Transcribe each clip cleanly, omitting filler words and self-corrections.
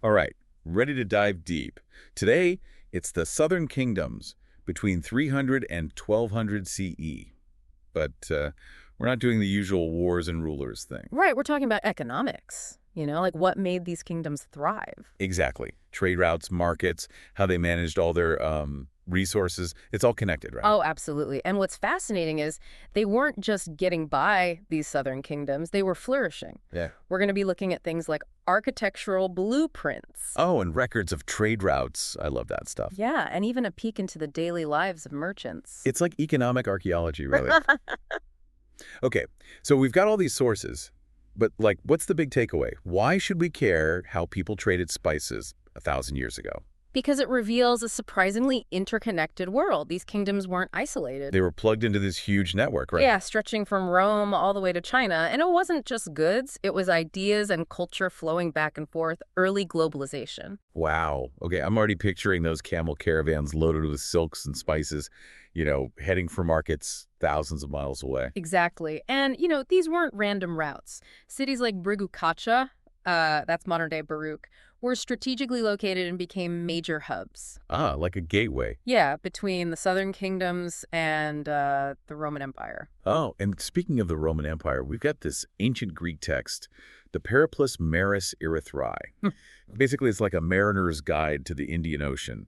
All right, ready to dive deep. Today, it's the Southern Kingdoms between 300 and 1200 CE. But we're not doing the usual wars and rulers thing. Right, we're talking about economics, like what made these kingdoms thrive. Exactly. Trade routes, markets, how they managed all their resources. It's all connected, right? Oh, absolutely. And what's fascinating is they weren't just getting by these southern kingdoms, they were flourishing. Yeah. We're going to be looking at things like architectural blueprints. Oh, and records of trade routes. I love that stuff. Yeah, and even a peek into the daily lives of merchants. It's like economic archaeology, really. Okay, so we've got all these sources, but what's the big takeaway? Why should we care how people traded spices 1,000 years ago? Because it reveals a surprisingly interconnected world. These kingdoms weren't isolated. They were plugged into this huge network, right? Yeah, stretching from Rome all the way to China. And it wasn't just goods, it was ideas and culture flowing back and forth, early globalization. Wow. Okay, I'm already picturing those camel caravans loaded with silks and spices, heading for markets thousands of miles away. Exactly. And, these weren't random routes. Cities like Brigucacha, that's modern-day Bharuch, were strategically located and became major hubs. Ah, like a gateway. Yeah, between the southern kingdoms and the Roman Empire. Oh, and speaking of the Roman Empire, we've got this ancient Greek text, the Periplus Maris Erythrae. Basically, it's like a mariner's guide to the Indian Ocean.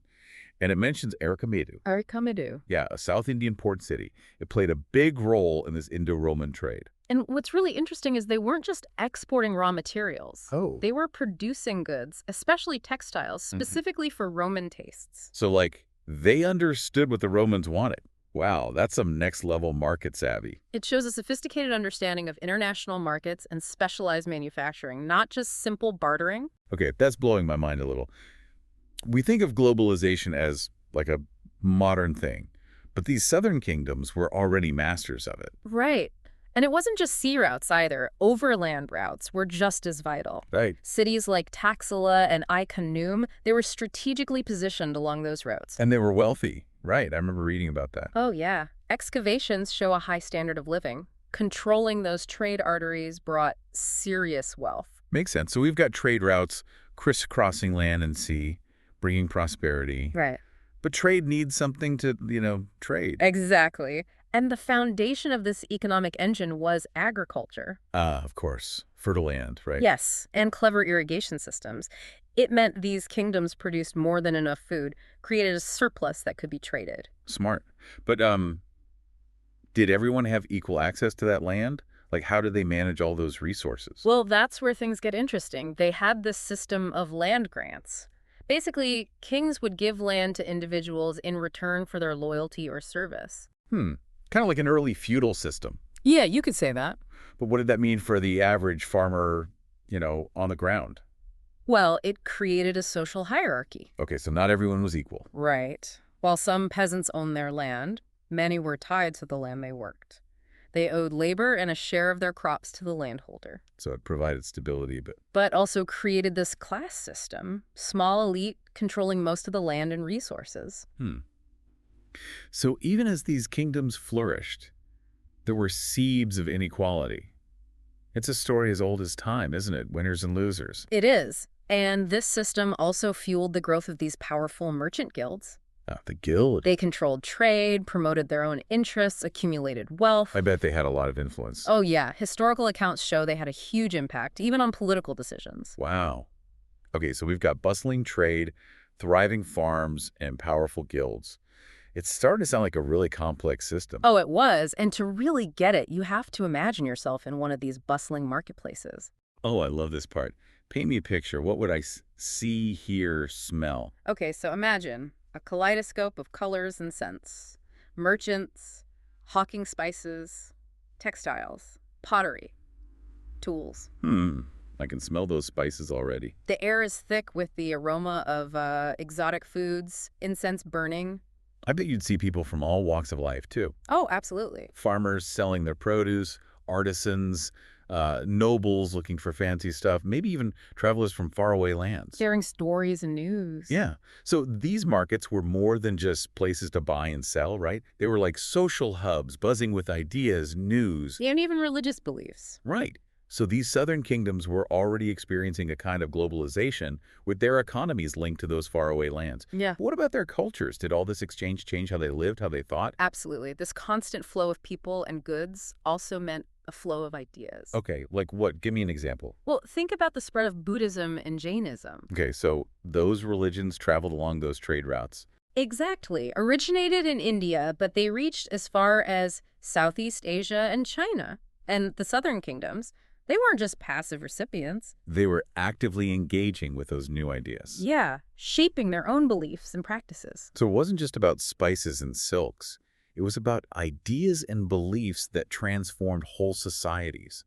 And it mentions Arikamedu. Arikamedu. Yeah, a South Indian port city. It played a big role in this Indo-Roman trade. And what's really interesting is they weren't just exporting raw materials. Oh. They were producing goods, especially textiles, specifically for Roman tastes. So, they understood what the Romans wanted. Wow, that's some next-level market savvy. It shows a sophisticated understanding of international markets and specialized manufacturing, not just simple bartering. Okay, that's blowing my mind a little. We think of globalization as like a modern thing, but these southern kingdoms were already masters of it. Right. And it wasn't just sea routes either. Overland routes were just as vital. Right. Cities like Taxila and Ai, they were strategically positioned along those routes. And they were wealthy. Right, I remember reading about that. Oh, yeah. Excavations show a high standard of living. Controlling those trade arteries brought serious wealth. Makes sense. So we've got trade routes crisscrossing land and sea, bringing prosperity. Right. But trade needs something to, trade. Exactly. And the foundation of this economic engine was agriculture. Ah, of course. Fertile land, right? Yes, and clever irrigation systems. It meant these kingdoms produced more than enough food, created a surplus that could be traded. Smart. But did everyone have equal access to that land? How did they manage all those resources? Well, that's where things get interesting. They had this system of land grants. Basically, kings would give land to individuals in return for their loyalty or service. Kind of like an early feudal system. Yeah, you could say that. But what did that mean for the average farmer, on the ground? Well, it created a social hierarchy. Okay, so not everyone was equal. Right. While some peasants owned their land, many were tied to the land they worked. They owed labor and a share of their crops to the landholder. So it provided stability, But also created this class system, small elite controlling most of the land and resources. So even as these kingdoms flourished, there were seeds of inequality. It's a story as old as time, isn't it? Winners and losers. It is. And this system also fueled the growth of these powerful merchant guilds. The guild. They controlled trade, promoted their own interests, accumulated wealth. I bet they had a lot of influence. Oh, yeah. Historical accounts show they had a huge impact, even on political decisions. Wow. Okay, so we've got bustling trade, thriving farms, and powerful guilds. It's starting to sound like a really complex system. Oh, it was. And to really get it, you have to imagine yourself in one of these bustling marketplaces. Oh, I love this part. Paint me a picture. What would I see, hear, smell? Okay, so imagine a kaleidoscope of colors and scents. Merchants, hawking spices, textiles, pottery, tools. I can smell those spices already. The air is thick with the aroma of exotic foods, incense burning. I bet you'd see people from all walks of life, too. Oh, absolutely. Farmers selling their produce, artisans, nobles looking for fancy stuff, maybe even travelers from faraway lands. Sharing stories and news. Yeah. So these markets were more than just places to buy and sell, right? They were like social hubs, buzzing with ideas, news. And even religious beliefs. Right. So these southern kingdoms were already experiencing a kind of globalization with their economies linked to those faraway lands. Yeah. What about their cultures? Did all this exchange change how they lived, how they thought? Absolutely. This constant flow of people and goods also meant a flow of ideas. Okay, like what? Give me an example. Well, think about the spread of Buddhism and Jainism. Okay, so those religions traveled along those trade routes. Exactly. Originated in India, but they reached as far as Southeast Asia and China. And the southern kingdoms, they weren't just passive recipients. They were actively engaging with those new ideas. Yeah, shaping their own beliefs and practices. So it wasn't just about spices and silks. It was about ideas and beliefs that transformed whole societies.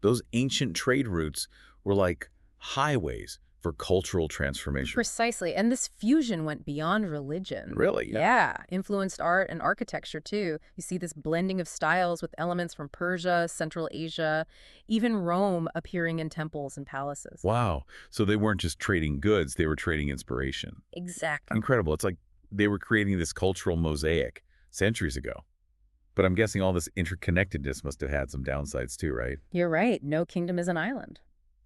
Those ancient trade routes were like highways for cultural transformation. Precisely. And this fusion went beyond religion. Really? Yeah, influenced art and architecture too. You see this blending of styles with elements from Persia, Central Asia, even Rome appearing in temples and palaces. Wow. So they weren't just trading goods, they were trading inspiration. Exactly. Incredible. It's like they were creating this cultural mosaic centuries ago. But I'm guessing all this interconnectedness must have had some downsides too, right? You're right. No kingdom is an island.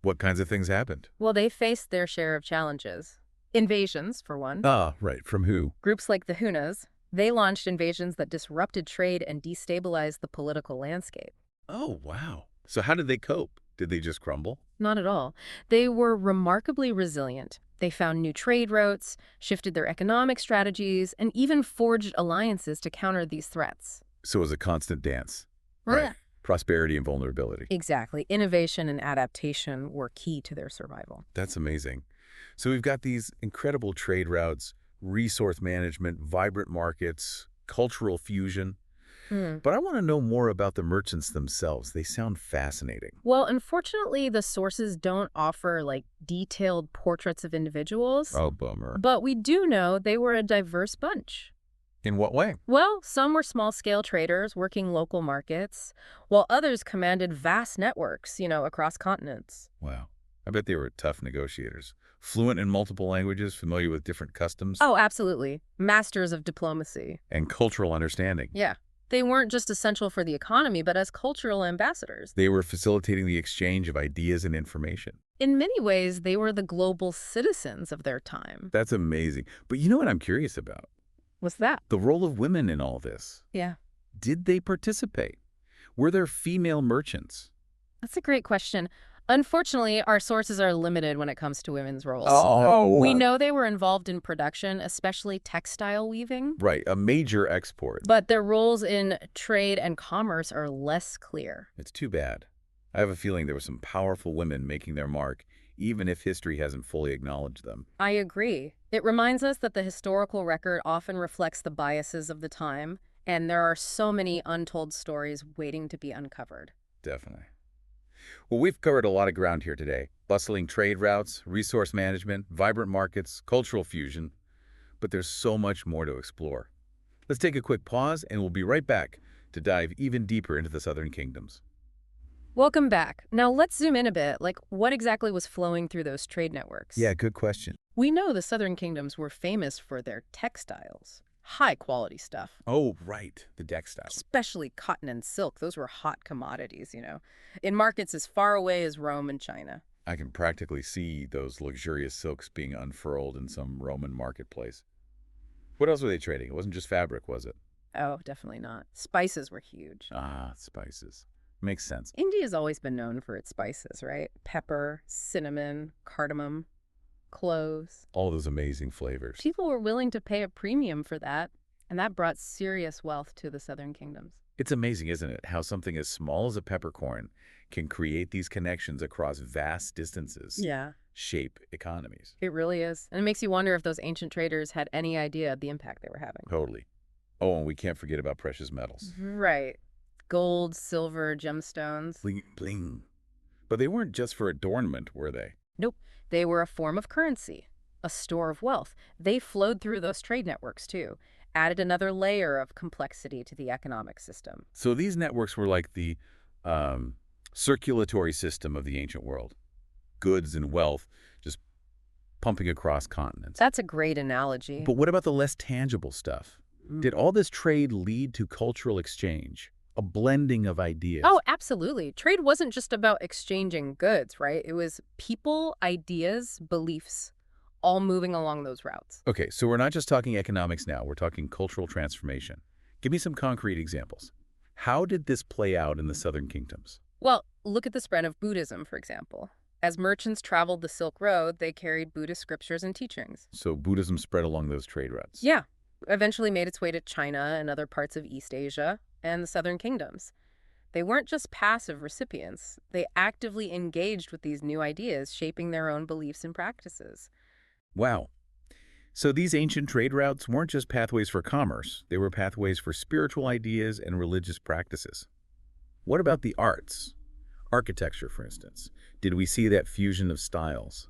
What kinds of things happened? Well, they faced their share of challenges. Invasions, for one. Ah, right. From who? Groups like the Hunas, they launched invasions that disrupted trade and destabilized the political landscape. Oh, wow. So how did they cope? Did they just crumble? Not at all. They were remarkably resilient. They found new trade routes, shifted their economic strategies, and even forged alliances to counter these threats. So it was a constant dance. Right. Prosperity and vulnerability. Exactly. Innovation and adaptation were key to their survival. That's amazing. So we've got these incredible trade routes, resource management, vibrant markets, cultural fusion. But I want to know more about the merchants themselves. They sound fascinating. Well, unfortunately, the sources don't offer, detailed portraits of individuals. Oh, bummer. But we do know they were a diverse bunch. In what way? Well, some were small-scale traders working local markets, while others commanded vast networks, across continents. Wow. I bet they were tough negotiators. Fluent in multiple languages, familiar with different customs. Oh, absolutely. Masters of diplomacy. And cultural understanding. Yeah. They weren't just essential for the economy, but as cultural ambassadors. They were facilitating the exchange of ideas and information. In many ways, they were the global citizens of their time. That's amazing. But you know what I'm curious about? What's that? The role of women in all this. Yeah. Did they participate? Were there female merchants? That's a great question. Unfortunately, our sources are limited when it comes to women's roles. Oh. We know they were involved in production, especially textile weaving. Right, a major export. But their roles in trade and commerce are less clear. It's too bad. I have a feeling there were some powerful women making their mark, even if history hasn't fully acknowledged them. I agree. It reminds us that the historical record often reflects the biases of the time, and there are so many untold stories waiting to be uncovered. Definitely. Well, we've covered a lot of ground here today. Bustling trade routes, resource management, vibrant markets, cultural fusion. But there's so much more to explore. Let's take a quick pause, and we'll be right back to dive even deeper into the southern kingdoms. Welcome back. Now let's zoom in a bit. What exactly was flowing through those trade networks? Yeah, good question. We know the southern kingdoms were famous for their textiles. High-quality stuff. Oh, right, the textiles. Especially cotton and silk. Those were hot commodities, in markets as far away as Rome and China. I can practically see those luxurious silks being unfurled in some Roman marketplace. What else were they trading? It wasn't just fabric, was it? Oh, definitely not. Spices were huge. Ah, spices. Makes sense. India's always been known for its spices, right? Pepper, cinnamon, cardamom, cloves. All those amazing flavors. People were willing to pay a premium for that, and that brought serious wealth to the southern kingdoms. It's amazing, isn't it, how something as small as a peppercorn can create these connections across vast distances. Yeah. Shape economies. It really is. And it makes you wonder if those ancient traders had any idea of the impact they were having. Totally. Oh, and we can't forget about precious metals. Right. Gold, silver, gemstones. Bling, bling. But they weren't just for adornment, were they? Nope. They were a form of currency, a store of wealth. They flowed through those trade networks, too, added another layer of complexity to the economic system. So these networks were like the circulatory system of the ancient world. Goods and wealth just pumping across continents. That's a great analogy. But what about the less tangible stuff? Did all this trade lead to cultural exchange? a blending of ideas. Oh, absolutely. Trade wasn't just about exchanging goods, right? It was people, ideas, beliefs, all moving along those routes. Okay, so we're not just talking economics now, we're talking cultural transformation. Give me some concrete examples. How did this play out in the southern kingdoms? Well, look at the spread of Buddhism, for example. As merchants traveled the Silk Road, they carried Buddhist scriptures and teachings. So Buddhism spread along those trade routes. Yeah, eventually made its way to China and other parts of East Asia and the southern kingdoms. They weren't just passive recipients. They actively engaged with these new ideas, shaping their own beliefs and practices. Wow. So these ancient trade routes weren't just pathways for commerce, they were pathways for spiritual ideas and religious practices. What about the arts? Architecture, for instance. Did we see that fusion of styles?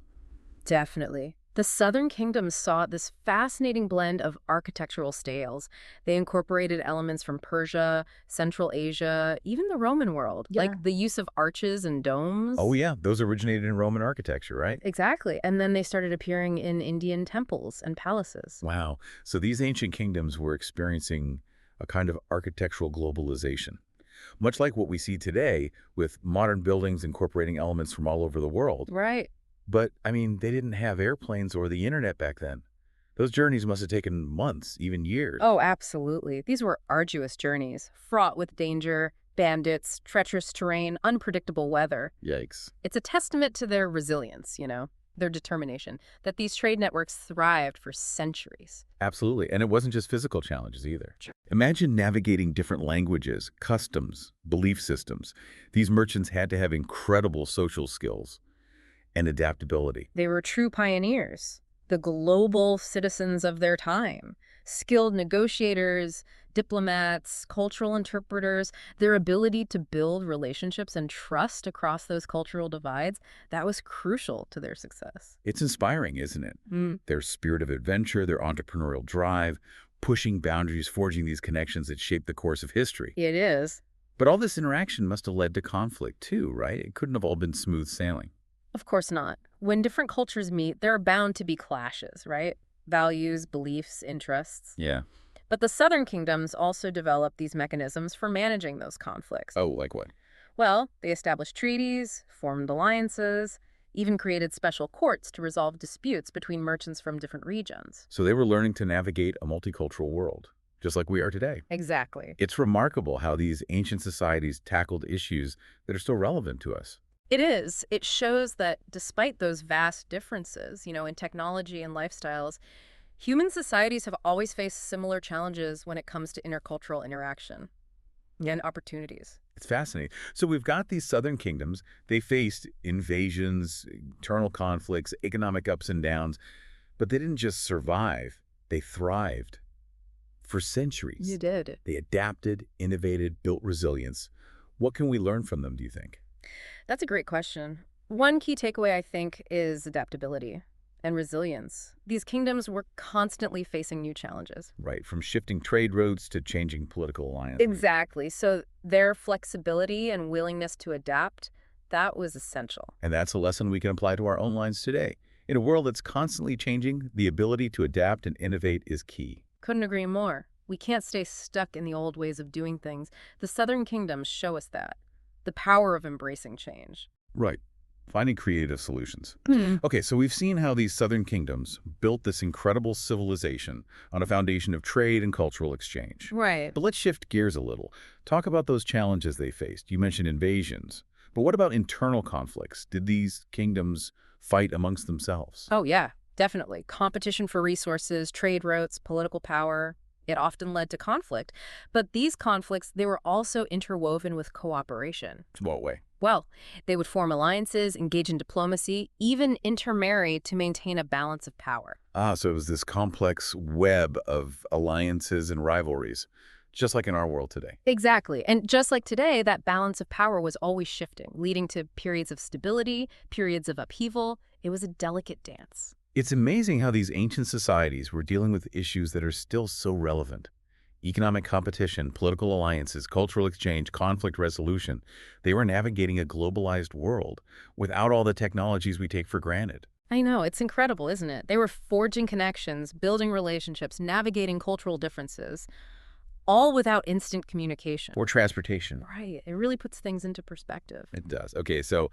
Definitely. The Southern Kingdoms saw this fascinating blend of architectural styles. They incorporated elements from Persia, Central Asia, even the Roman world, like the use of arches and domes. Oh yeah, those originated in Roman architecture, right? Exactly. And then they started appearing in Indian temples and palaces. Wow. So these ancient kingdoms were experiencing a kind of architectural globalization, much like what we see today with modern buildings incorporating elements from all over the world. Right. But, I mean, they didn't have airplanes or the internet back then. Those journeys must have taken months, even years. Oh, absolutely. These were arduous journeys, fraught with danger, bandits, treacherous terrain, unpredictable weather. Yikes. It's a testament to their resilience, their determination, that these trade networks thrived for centuries. Absolutely. And it wasn't just physical challenges either. Sure. Imagine navigating different languages, customs, belief systems. These merchants had to have incredible social skills and adaptability. They were true pioneers, the global citizens of their time, skilled negotiators, diplomats, cultural interpreters. Their ability to build relationships and trust across those cultural divides, that was crucial to their success. It's inspiring, isn't it? Mm. Their spirit of adventure, their entrepreneurial drive, pushing boundaries, forging these connections that shape the course of history. It is. But all this interaction must have led to conflict too, right? It couldn't have all been smooth sailing. Of course not. When different cultures meet, there are bound to be clashes, right? Values, beliefs, interests. Yeah. But the Southern Kingdoms also developed these mechanisms for managing those conflicts. Oh, like what? Well, they established treaties, formed alliances, even created special courts to resolve disputes between merchants from different regions. So they were learning to navigate a multicultural world, just like we are today. Exactly. It's remarkable how these ancient societies tackled issues that are still relevant to us. It is. It shows that despite those vast differences, in technology and lifestyles, human societies have always faced similar challenges when it comes to intercultural interaction and opportunities. It's fascinating. So we've got these southern kingdoms. They faced invasions, internal conflicts, economic ups and downs, but they didn't just survive. They thrived for centuries. You did. They adapted, innovated, built resilience. What can we learn from them, do you think? That's a great question. One key takeaway, I think, is adaptability and resilience. These kingdoms were constantly facing new challenges. Right, from shifting trade routes to changing political alliances. Exactly. So their flexibility and willingness to adapt, that was essential. And that's a lesson we can apply to our own lives today. In a world that's constantly changing, the ability to adapt and innovate is key. Couldn't agree more. We can't stay stuck in the old ways of doing things. The Southern Kingdoms show us that. The power of embracing change. Right. Finding creative solutions. Mm. Okay, so we've seen how these southern kingdoms built this incredible civilization on a foundation of trade and cultural exchange. Right. But let's shift gears a little. Talk about those challenges they faced. You mentioned invasions. But what about internal conflicts? Did these kingdoms fight amongst themselves? Oh, yeah, definitely. Competition for resources, trade routes, political power. It often led to conflict. But these conflicts, they were also interwoven with cooperation. What way? Well, they would form alliances, engage in diplomacy, even intermarry to maintain a balance of power. So it was this complex web of alliances and rivalries, just like in our world today. Exactly. And just like today, that balance of power was always shifting, leading to periods of stability, periods of upheaval. It was a delicate dance. It's amazing how these ancient societies were dealing with issues that are still so relevant. Economic competition, political alliances, cultural exchange, conflict resolution. They were navigating a globalized world without all the technologies we take for granted. I know, it's incredible, isn't it? They were forging connections, building relationships, navigating cultural differences, all without instant communication. Or transportation. Right. It really puts things into perspective. It does. Okay, so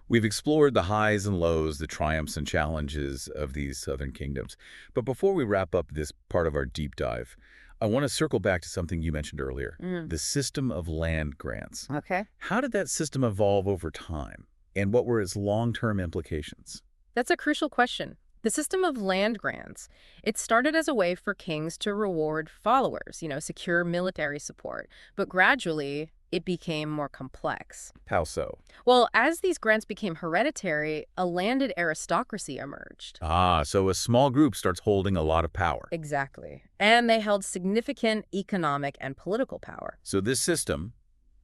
we've explored the highs and lows, the triumphs and challenges of these southern kingdoms. But before we wrap up this part of our deep dive, I want to circle back to something you mentioned earlier, the system of land grants. Okay. How did that system evolve over time, and what were its long-term implications? That's a crucial question. The system of land grants, it started as a way for kings to reward followers, secure military support. But gradually, it became more complex. How so? Well, as these grants became hereditary, a landed aristocracy emerged. Ah, so a small group starts holding a lot of power. Exactly. And they held significant economic and political power. So this system,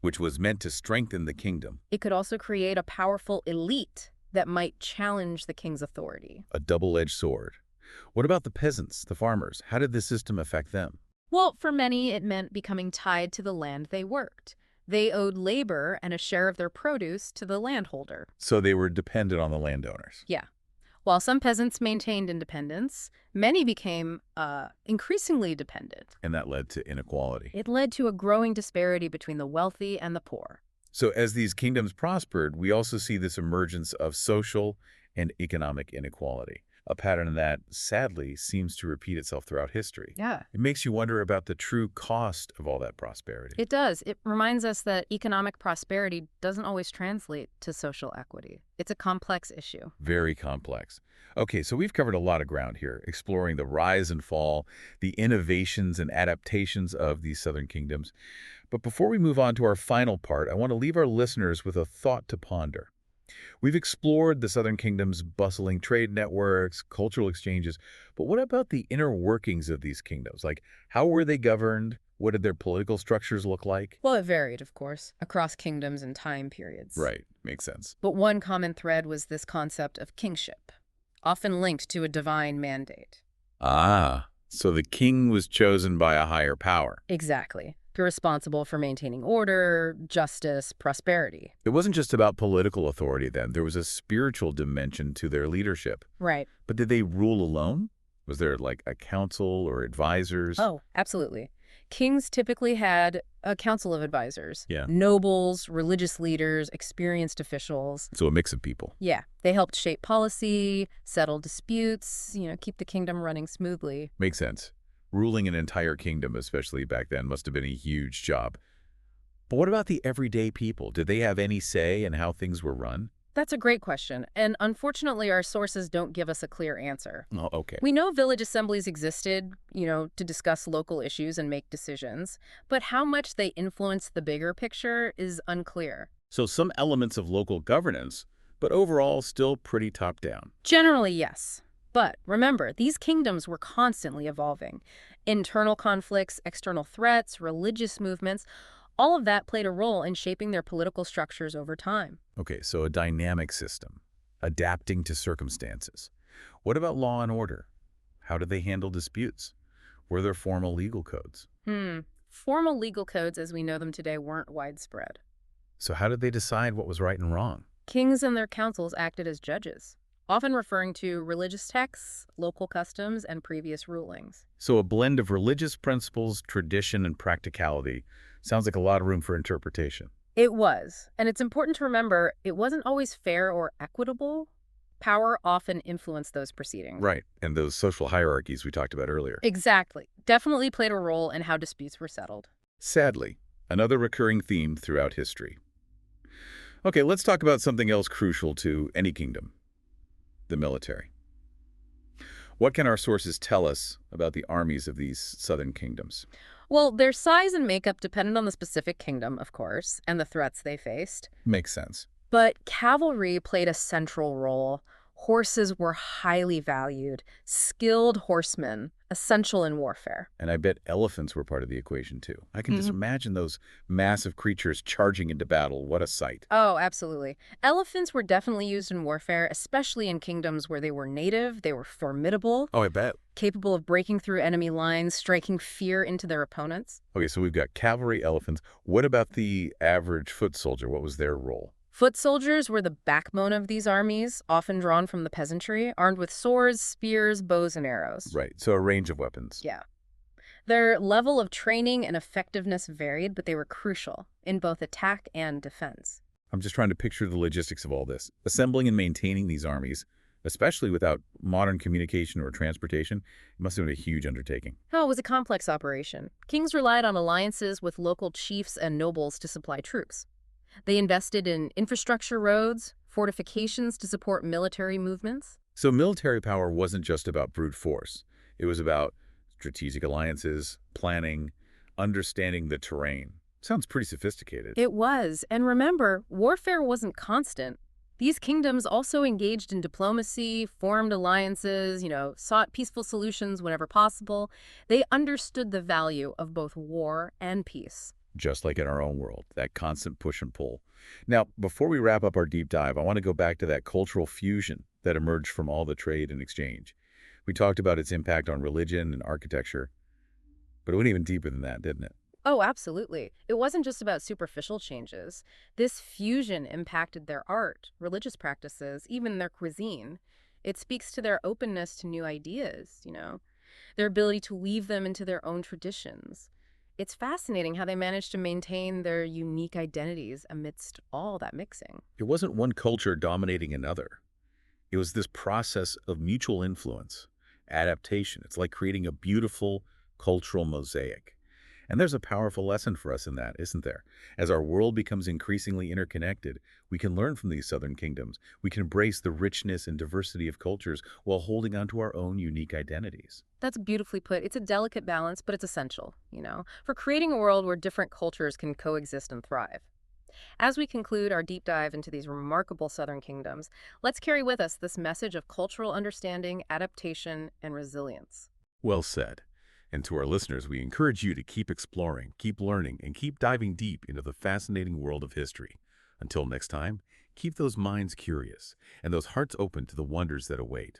which was meant to strengthen the kingdom, It could also create a powerful elite that might challenge the king's authority. a double-edged sword. What about the peasants, the farmers? How did this system affect them? Well, for many, it meant becoming tied to the land they worked. They owed labor and a share of their produce to the landholder. So they were dependent on the landowners. Yeah. While some peasants maintained independence, many became increasingly dependent. And that led to inequality. It led to a growing disparity between the wealthy and the poor. So as these kingdoms prospered, we also see this emergence of social and economic inequality, a pattern that, sadly, seems to repeat itself throughout history. Yeah. It makes you wonder about the true cost of all that prosperity. It does. It reminds us that economic prosperity doesn't always translate to social equity. It's a complex issue. Very complex. Okay, so we've covered a lot of ground here, exploring the rise and fall, the innovations and adaptations of these southern kingdoms. But before we move on to our final part, I want to leave our listeners with a thought to ponder. We've explored the southern kingdom's bustling trade networks, cultural exchanges, but what about the inner workings of these kingdoms? Like, how were they governed? What did their political structures look like? Well, it varied, of course, across kingdoms and time periods. Right, makes sense. But one common thread was this concept of kingship, often linked to a divine mandate. Ah, so the king was chosen by a higher power. Exactly. They're responsible for maintaining order, justice, prosperity. It wasn't just about political authority then. There was a spiritual dimension to their leadership. Right. But did they rule alone? Was there like a council or advisors? Oh, absolutely. Kings typically had a council of advisors. Yeah. Nobles, religious leaders, experienced officials. So a mix of people. Yeah. They helped shape policy, settle disputes, keep the kingdom running smoothly. Makes sense. Ruling an entire kingdom, especially back then, must have been a huge job. But what about the everyday people? Did they have any say in how things were run? That's a great question, and unfortunately our sources don't give us a clear answer. Oh, okay. We know village assemblies existed, to discuss local issues and make decisions, but how much they influenced the bigger picture is unclear. So some elements of local governance, but overall still pretty top-down. Generally, yes. But remember, these kingdoms were constantly evolving. Internal conflicts, external threats, religious movements, all of that played a role in shaping their political structures over time. Okay, so a dynamic system, adapting to circumstances. What about law and order? How did they handle disputes? Were there formal legal codes? Formal legal codes as we know them today weren't widespread. So how did they decide what was right and wrong? Kings and their councils acted as judges, often referring to religious texts, local customs, and previous rulings. So a blend of religious principles, tradition, and practicality. Sounds like a lot of room for interpretation. It was. And it's important to remember, it wasn't always fair or equitable. Power often influenced those proceedings. Right, and those social hierarchies we talked about earlier. Exactly. Definitely played a role in how disputes were settled. Sadly, another recurring theme throughout history. Okay, let's talk about something else crucial to any kingdom. The military. What can our sources tell us about the armies of these southern kingdoms? Well, their size and makeup depended on the specific kingdom, of course, and the threats they faced. Makes sense. But cavalry played a central role. Horses were highly valued, skilled horsemen, essential in warfare. And I bet elephants were part of the equation too. I can just imagine those massive creatures charging into battle. What a sight. Oh, absolutely. Elephants were definitely used in warfare, especially in kingdoms where they were native, they were formidable, Oh, I bet. capable of breaking through enemy lines, striking fear into their opponents. Okay, so we've got cavalry, elephants. What about the average foot soldier? What was their role? Foot soldiers were the backbone of these armies, often drawn from the peasantry, armed with swords, spears, bows, and arrows. Right, so a range of weapons. Yeah. Their level of training and effectiveness varied, but they were crucial in both attack and defense. I'm just trying to picture the logistics of all this. Assembling and maintaining these armies, especially without modern communication or transportation, it must have been a huge undertaking. Oh, it was a complex operation. Kings relied on alliances with local chiefs and nobles to supply troops. They invested in infrastructure roads, fortifications to support military movements. So military power wasn't just about brute force. It was about strategic alliances, planning, understanding the terrain. Sounds pretty sophisticated. It was. And remember, warfare wasn't constant. These kingdoms also engaged in diplomacy, formed alliances, sought peaceful solutions whenever possible. They understood the value of both war and peace. Just like in our own world, that constant push and pull. Now, before we wrap up our deep dive, I want to go back to that cultural fusion that emerged from all the trade and exchange. We talked about its impact on religion and architecture, but it went even deeper than that, didn't it? Oh, absolutely. It wasn't just about superficial changes. This fusion impacted their art, religious practices, even their cuisine. It speaks to their openness to new ideas, their ability to weave them into their own traditions. It's fascinating how they managed to maintain their unique identities amidst all that mixing. It wasn't one culture dominating another. It was this process of mutual influence, adaptation. It's like creating a beautiful cultural mosaic. And there's a powerful lesson for us in that, isn't there? As our world becomes increasingly interconnected, we can learn from these southern kingdoms. We can embrace the richness and diversity of cultures while holding on to our own unique identities. That's beautifully put. It's a delicate balance, but it's essential, for creating a world where different cultures can coexist and thrive. As we conclude our deep dive into these remarkable southern kingdoms, let's carry with us this message of cultural understanding, adaptation, and resilience. Well said. And to our listeners, we encourage you to keep exploring, keep learning, and keep diving deep into the fascinating world of history. Until next time, keep those minds curious and those hearts open to the wonders that await.